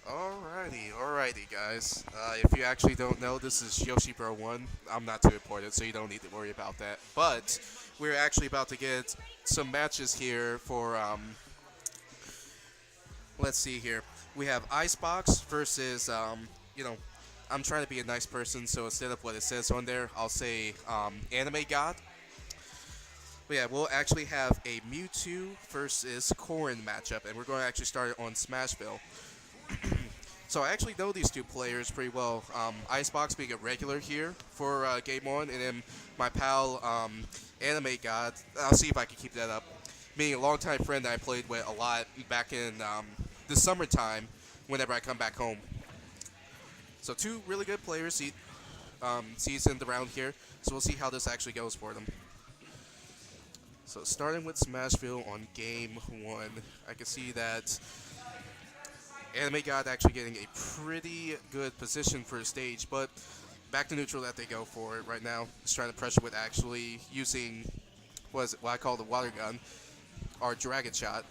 Alrighty, guys. If you actually don't know, this is Yoshi Bro 1. I'm not too important, so you don't need to worry about that. But we're actually about to get some matches here for, let's see here. We have IceBox versus, I'm trying to be a nice person, so instead of what it says on there, I'll say Anime God. But yeah, we'll actually have a Mewtwo versus Corrin matchup, and we're going to actually start it on Smashville. So I actually know these two players pretty well. Icebox being a regular here for Game 1, and then my pal Anime God. I'll see if I can keep that up. Being a longtime friend that I played with a lot back in the summertime whenever I come back home. So two really good players seasoned around here. So we'll see how this actually goes for them. So starting with Smashville on Game 1, I can see that Anime God actually getting a pretty good position for the stage, but back to neutral that they go for it right now. Just trying to pressure with actually using what I call the water gun, or dragon shot.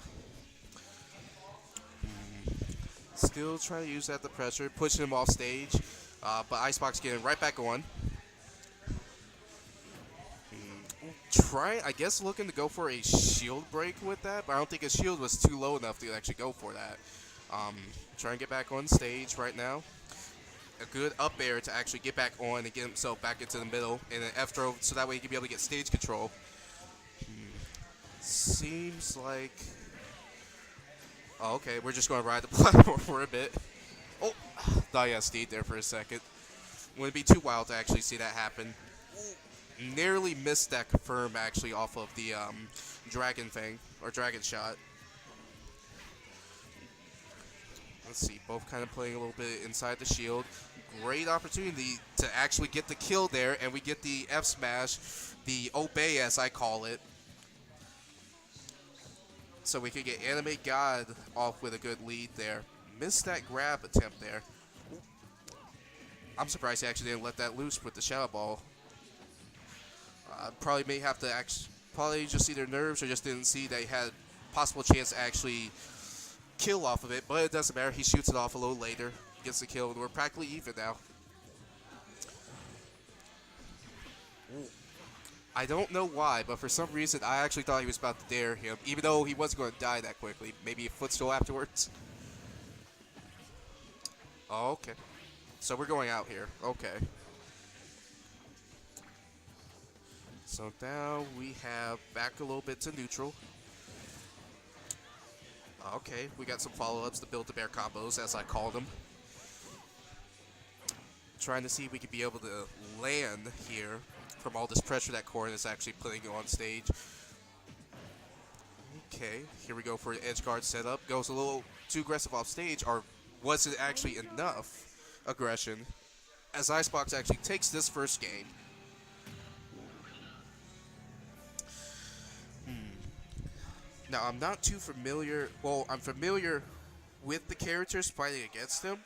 Still trying to use that the pressure, pushing him off stage, but Icebox getting right back on. I guess looking to go for a shield break with that, but I don't think his shield was too low enough to actually go for that. Trying to get back on stage right now. A good up air to actually get back on and get himself back into the middle, and an F throw so that way he can be able to get stage control. Seems like... Oh, okay, we're just going to ride the platform for a bit. Oh, thought I stayed there for a second. Wouldn't be too wild to actually see that happen. Nearly missed that confirm actually off of the dragon thing, or dragon shot. Let's see, both kind of playing a little bit inside the shield. Great opportunity to actually get the kill there, and we get the F smash, the obey as I call it. So we could get Anime God off with a good lead there. Missed that grab attempt there. I'm surprised he actually didn't let that loose with the Shadow Ball. Probably may have to probably just either nerves or just didn't see that he had possible chance to actually kill off of it, but it doesn't matter. He shoots it off a little later, gets the kill, and we're practically even now. Ooh. I don't know why, but for some reason I actually thought he was about to dare him, even though he wasn't going to die that quickly. Maybe a footstool afterwards. Oh, okay. So we're going out here. Okay. So now we have back a little bit to neutral. Okay, we got some follow-ups to build the bear combos, as I call them. Trying to see if we could be able to land here from all this pressure that Corrin is actually putting on stage. Okay, here we go for an edge guard setup. Goes a little too aggressive off stage, or was it actually enough aggression? As Icebox actually takes this first game. Now, I'm not too familiar. Well, I'm familiar with the characters fighting against him,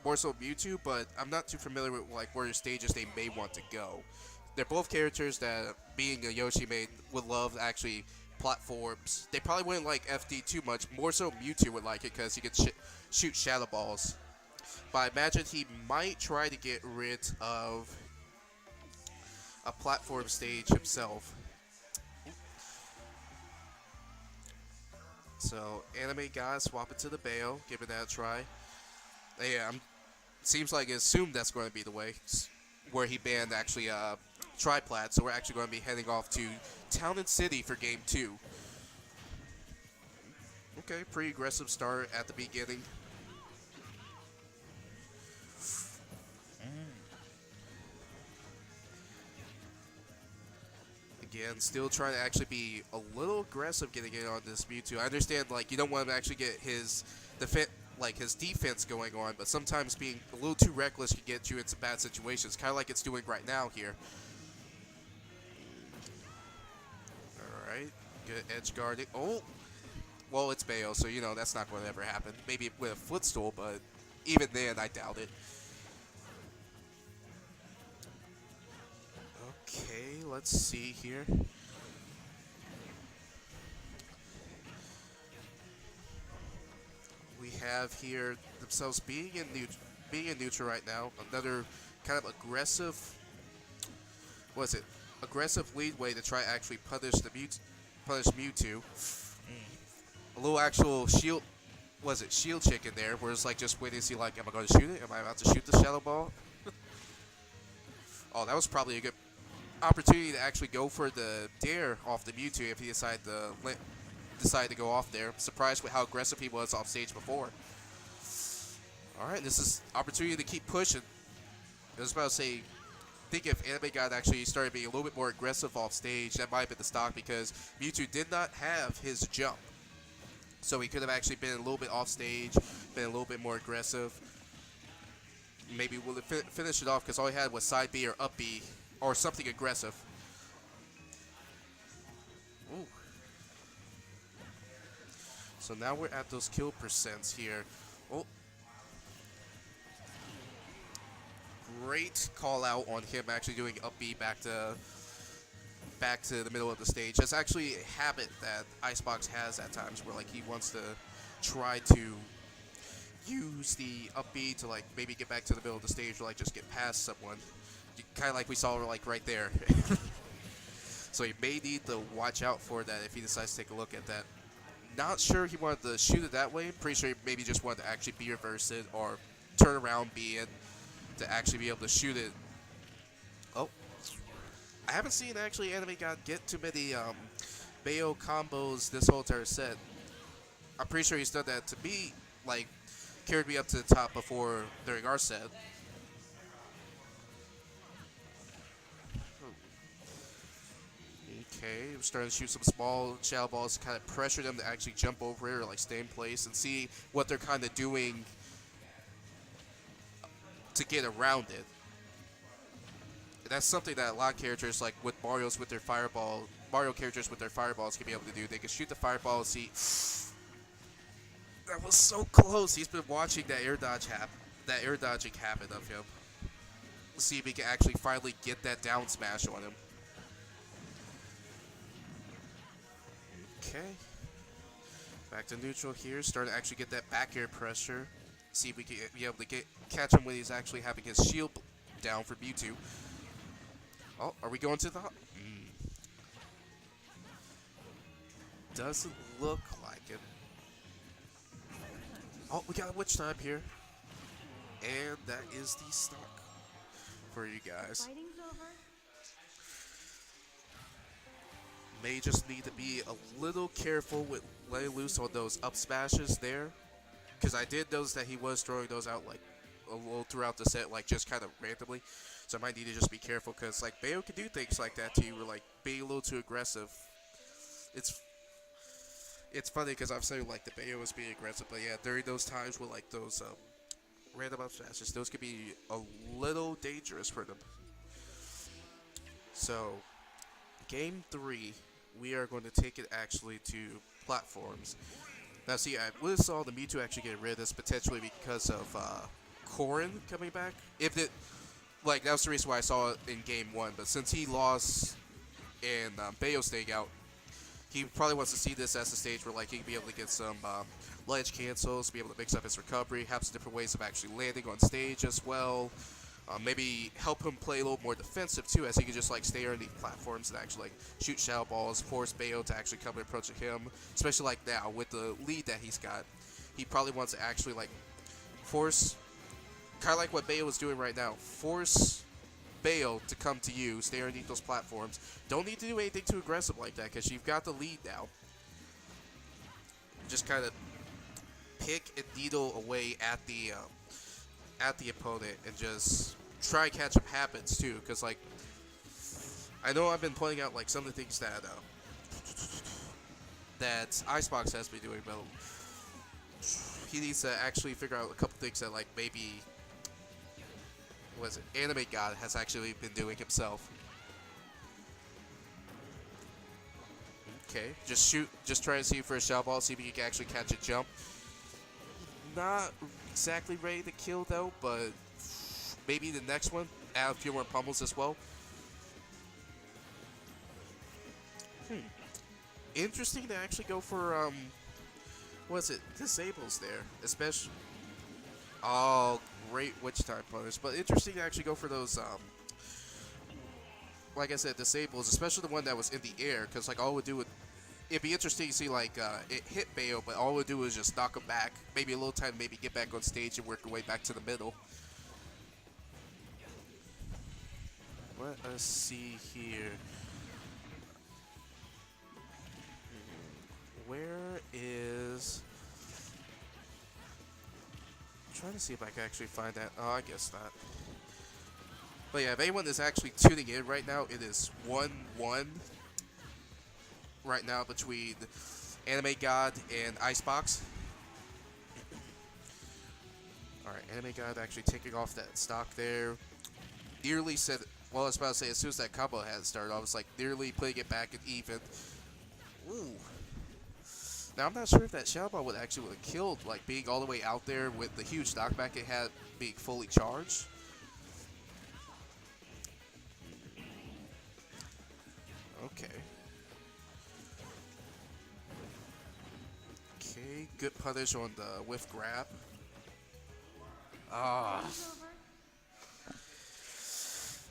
more so Mewtwo, but I'm not too familiar with like where stages they may want to go. They're both characters that, being a Yoshi main, would love actually platforms. They probably wouldn't like FD too much. More so Mewtwo would like it because he could shoot Shadow Balls. But I imagine he might try to get rid of a platform stage himself. So, Anime Guy swap it to the Bayo, giving that a try. Yeah, seems like it's assumed that's going to be the way, where he banned actually Triplat, so we're actually going to be heading off to Town and City for Game 2. Okay, pretty aggressive start at the beginning. Again, still trying to actually be a little aggressive getting in on this Mewtwo. I understand, like, you don't want to actually get his defense going on, but sometimes being a little too reckless can get you into bad situations, kind of like it's doing right now here. Alright, good edge guarding. Oh! Well, it's Bayo, so, you know, that's not going to ever happen. Maybe with a footstool, but even then, I doubt it. Okay, let's see here. We have here the themselves being in neutral right now. Another kind of aggressive, what is it? Aggressive lead way to try actually punish Mewtwo. A little actual shield, was it shield chicken there, where it's like just waiting to see like, am I going to shoot it? Am I about to shoot the shadow ball? Oh, that was probably a good opportunity to actually go for the dare off the Mewtwo if he decided to go off there. Surprised with how aggressive he was off stage before. Alright, this is opportunity to keep pushing. I was about to say, I think if Anime God actually started being a little bit more aggressive off stage, that might have been the stock because Mewtwo did not have his jump. So he could have actually been a little bit off stage, been a little bit more aggressive. Maybe we'll finish it off because all he had was side B or up B or something aggressive. Ooh. So now we're at those kill percents here. Oh. Great call out on him actually doing up B back to the middle of the stage. That's actually a habit that IceBox has at times where like he wants to try to use the up B to like maybe get back to the middle of the stage or like just get past someone. Kind of like we saw like right there. So he may need to watch out for that if he decides to take a look at that. Not sure he wanted to shoot it that way. Pretty sure he maybe just wanted to actually B reverse it or turn around B it to actually be able to shoot it. Oh. I haven't seen actually Anime God get too many Bayo combos this whole entire set. I'm pretty sure he's done that to me, like, carried me up to the top before during our set. Okay, I'm starting to shoot some small shadow balls to kind of pressure them to actually jump over it or like stay in place and see what they're kind of doing to get around it. And that's something that a lot of characters, like with Mario characters with their fireballs can be able to do. They can shoot the fireball and see. That was so close. He's been watching that air dodging happen of him. Let's see if he can actually finally get that down smash on him. Okay. Back to neutral here. Starting to actually get that back air pressure. See if we can be able to catch him when he's actually having his shield down for Mewtwo. Oh, are we going to the... Doesn't look like it. Oh, we got a witch time here. And that is the stock for you guys. Fighting's over. May just need to be a little careful with letting loose on those up smashes there. Because I did notice that he was throwing those out like a little throughout the set, like just kind of randomly. So I might need to just be careful because like Bayo can do things like that to you, or like being a little too aggressive. It's funny because I've said like the Bayo is being aggressive, but yeah, during those times where like those random up smashes, those could be a little dangerous for them. So game 3, we are going to take it actually to platforms. Now see, I would have saw the Mewtwo actually get rid of this potentially because of Corrin coming back. If it, like, that was the reason why I saw it in game 1, but since he lost and Bayo staying out, he probably wants to see this as a stage where like he can be able to get some ledge cancels, be able to mix up his recovery, have some different ways of actually landing on stage as well. Maybe help him play a little more defensive too, as he can just like stay underneath platforms and actually like shoot shadow balls, force Bayo to actually come and approach him. Especially like now with the lead that he's got, he probably wants to actually like force, kind of like what Bayo is doing right now, force Bayo to come to you, stay underneath those platforms. Don't need to do anything too aggressive like that because you've got the lead now. Just kind of pick and needle away at the opponent and just try and catch up habits too, because like I know I've been pointing out like some of the things that IceBox has been doing, but he needs to actually figure out a couple things that like maybe Anime God has actually been doing himself. Okay, just try to see for a shell ball, see if you can actually catch a jump. Not exactly ready to kill though, but maybe the next one add a few more pummels as well. Interesting to actually go for disables there, especially Oh, great witch time punish. But interesting to actually go for those, like I said, disables, especially the one that was in the air, because like all it would do would, it'd be interesting to see like it hit Bayo, but all it would do is just knock him back, maybe a little time, maybe get back on stage and work your way back to the middle. Let us see here. Where is... I'm trying to see if I can actually find that. Oh, I guess not. But yeah, if anyone is actually tuning in right now, it is 1-1 right now between Anime God and IceBox. Alright, Anime God actually taking off that stock there. Nearly said, well, I was about to say, as soon as that combo had started, I was like nearly putting it back at even. Ooh. Now, I'm not sure if that Shadow Ball would actually have killed, like being all the way out there with the huge knockback it had being fully charged. Okay. Okay, good punish on the whiff grab. Ah.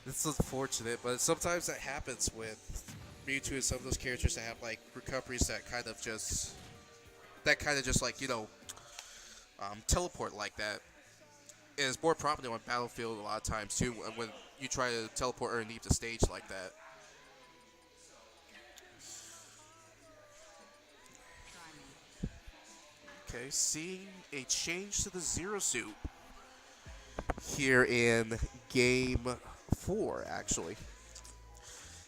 It's unfortunate, but sometimes that happens with Mewtwo and some of those characters that have like recoveries that kind of just like, you know, teleport like that. And it's more prominent on Battlefield a lot of times too when you try to teleport underneath the stage like that. Okay, seeing a change to the Zero Suit here in Game 4, actually.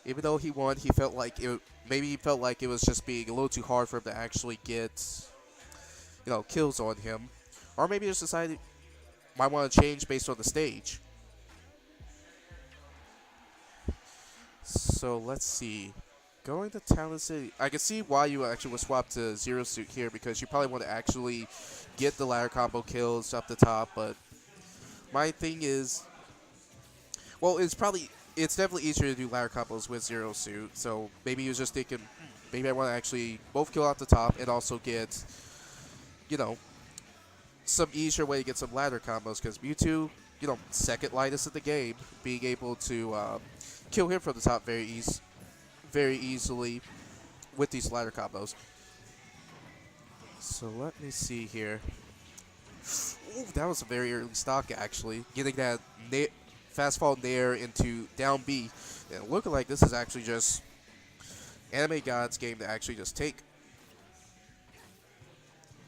Even though he won, he felt like it. Maybe he felt like it was just being a little too hard for him to actually get, you know, kills on him, or maybe just decided might want to change based on the stage. So let's see. Going to Town and City. I can see why you actually would swap to Zero Suit here because you probably want to actually get the ladder combo kills up the top. But my thing is, well, it's definitely easier to do ladder combos with Zero Suit. So maybe he was just thinking, maybe I want to actually both kill out the top and also get, you know, some easier way to get some ladder combos because Mewtwo, you know, second lightest in the game, being able to kill him from the top very easily with these ladder combos. So let me see here. Ooh, that was a very early stock actually. Getting that fast fall nair into down B. And looking like this is actually just Anime God's game to actually just take.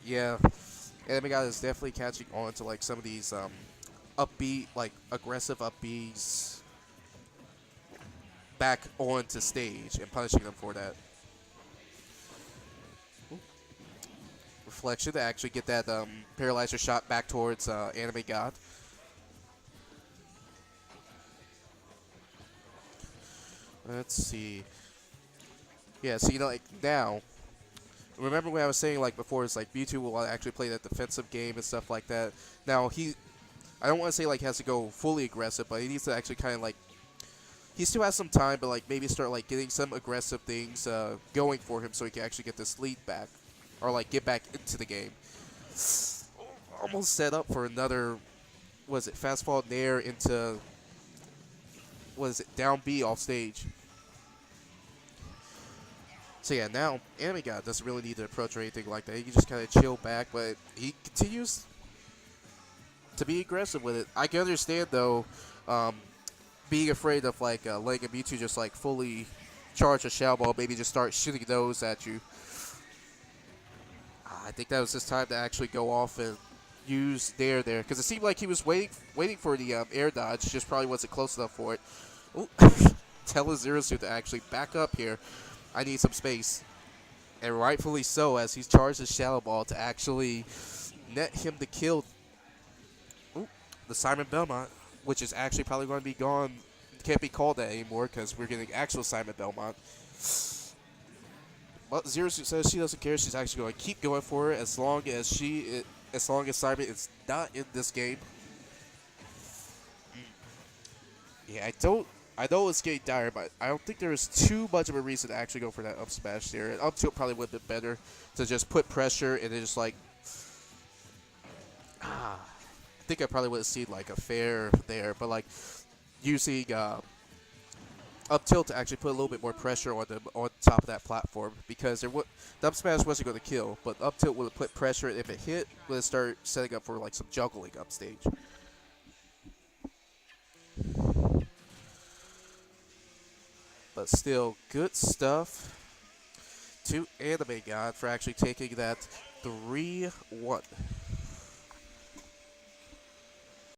Yeah, Anime God is definitely catching on to like some of these upbeat, like aggressive upbeats back onto stage and punishing them for that. Ooh. Reflection to actually get that paralyzer shot back towards Anime God. Let's see. Yeah, so you know, like now, remember when I was saying like before, it's like Mewtwo will actually play that defensive game and stuff like that. Now I don't want to say like he has to go fully aggressive, but he needs to actually kind of like, he still has some time, but like maybe start like getting some aggressive things going for him so he can actually get this lead back, or like get back into the game. Almost set up for another, was it fast fall nair into, was it down B off stage. So yeah, now Anime God doesn't really need to approach or anything like that. He can just kind of chill back, but he continues to be aggressive with it. I can understand though, being afraid of like letting a Mewtwo just like fully charge a Shadow Ball, maybe just start shooting those at you. I think that was his time to actually go off and use Nair there, because it seemed like he was waiting for the air dodge, just probably wasn't close enough for it. Ooh. Tell his Zero Suit to actually back up here. I need some space. And rightfully so, as he's charged his Shadow Ball to actually net him the kill. Ooh, the Simon Belmont, which is actually probably going to be gone. Can't be called that anymore because we're getting actual Simon Belmont. But Zero Suit says she doesn't care. She's actually going to keep going for it as long as Simon is not in this game. Yeah, I know it's getting dire, but I don't think there's too much of a reason to actually go for that up smash there. And up tilt probably would have been better to just put pressure and then just like, think I probably would have seen like a fair there, but like using up tilt to actually put a little bit more pressure on them on top of that platform because the up smash wasn't going to kill, but up tilt would have put pressure. If it hit, would have start setting up for like some juggling upstage. But still, good stuff to Anime God for actually taking that 3-1.